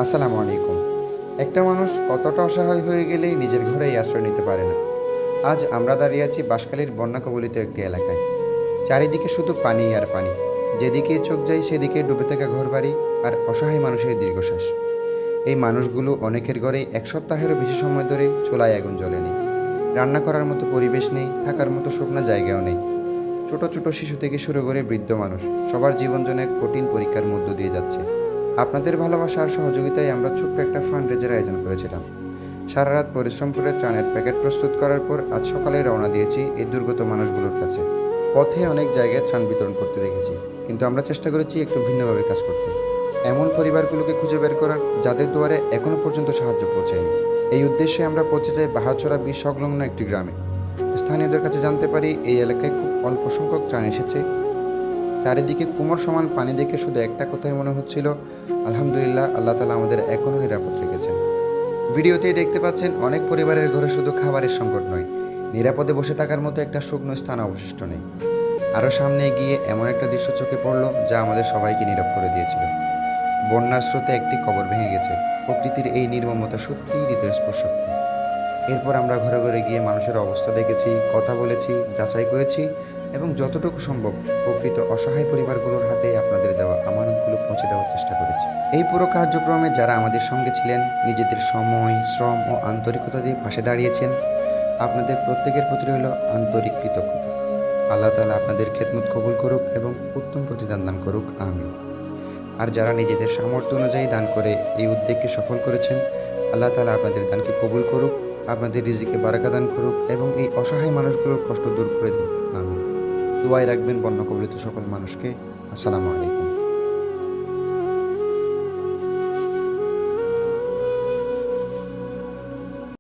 আসসালামু আলাইকুম। একটা মানুষ কতটা অসহায় হয়ে গেলেই নিজের ঘরেই আশ্রয় নিতে পারে না। আজ আমরা দাঁড়িয়ে আছি বাঁশখালীর বন্যা কবলিত একটি এলাকায়। চারিদিকে শুধু পানি আর পানি। যেদিকেই চোখ যায় সেদিকে ডুবে থাকা ঘরবাড়ি আর অসহায় মানুষের দীর্ঘশ্বাস। এই মানুষগুলো অনেকের ঘরেই এক সপ্তাহেরও বেশি সময় ধরে চুলায় আগুন জ্বলেনি। রান্না করার মতো পরিবেশ নেই, থাকার মতো শুকনো জায়গাও নেই। ছোট ছোট শিশু থেকে শুরু করে বৃদ্ধ মানুষ সবার জীবন যেন এক কঠিন পরীক্ষার মধ্য দিয়ে যাচ্ছে। আপনাদের ভালোবাসা আর সহযোগিতায় আমরা ছোট্ট একটা ফান্ড রেজের আয়োজন করেছিলাম। সারা রাত পরিশ্রম করে ত্রাণের প্যাকেট প্রস্তুত করার পর আজ সকালে রওনা দিয়েছি এই দুর্গত মানুষগুলোর কাছে। পথে অনেক জায়গায় ত্রাণ বিতরণ করতে দেখেছি, কিন্তু আমরা চেষ্টা করেছি একটু ভিন্নভাবে কাজ করতে। এমন পরিবারগুলোকে খুঁজে বের করার যাদের দুয়ারে এখনো পর্যন্ত সাহায্য পৌঁছায়নি। এই উদ্দেশ্যে আমরা পৌঁছে যাই বাহারছড়া বিশ সংলগ্ন একটি গ্রামে। স্থানীয়দের কাছে জানতে পারি এই এলাকায় খুব অল্প সংখ্যক ত্রাণ এসেছে। চারিদিকে কুমোর সমান পানি দেখে শুধু একটা কথাই মনে হচ্ছিল, আলহামদুলিল্লাহ, আল্লাহ তালা আমাদের এখনও নিরাপদ রেখেছেন। ভিডিওতেই দেখতে পাচ্ছেন অনেক পরিবারের ঘরে শুধু খাবারের সংকট নয়, নিরাপদে বসে থাকার মতো একটা শুকনো স্থান অবশিষ্ট নেই। আরও সামনে গিয়ে এমন একটা দৃশ্য চোখে পড়লো যা আমাদের সবাইকে নীরব করে দিয়েছিল। বন্যার স্রোতে একটি কবর ভেঙে গেছে। প্রকৃতির এই নির্মমতা সত্যিই হৃদয়স্পর্শক। এরপর আমরা ঘরে ঘরে গিয়ে মানুষের অবস্থা দেখেছি, কথা বলেছি, যাচাই করেছি এবং যতটুকু সম্ভব প্রকৃত অসহায় পরিবারগুলোর হাতে আপনাদের দেওয়া আমানতগুলো পৌঁছে দেওয়ার চেষ্টা করেছি। এই পুরো কার্যক্রমে যারা আমাদের সঙ্গে ছিলেন, নিজেদের সময়, শ্রম ও আন্তরিকতা দিয়ে পাশে দাঁড়িয়েছেন, আপনাদের প্রত্যেকের প্রতি রইল আন্তরিক কৃতজ্ঞতা। আল্লাহ তাআলা আপনাদের খেদমত কবুল করুক এবং উত্তম প্রতিদান দান করুক, আমিন। আর যারা নিজেদের সামর্থ্য অনুযায়ী দান করে এই উদ্যোগকে সফল করেছেন, আল্লাহ তাআলা আপনাদের দানকে কবুল করুক, আপনাদের রিজিকে বারাকা দান করুক এবং এই অসহায় মানুষগুলোর কষ্ট দূর করে দিন, আমিন। দোয়ায় রাখবেন বন্যা কবলিত সকল মানুষকে। আসসালামু আলাইকুম।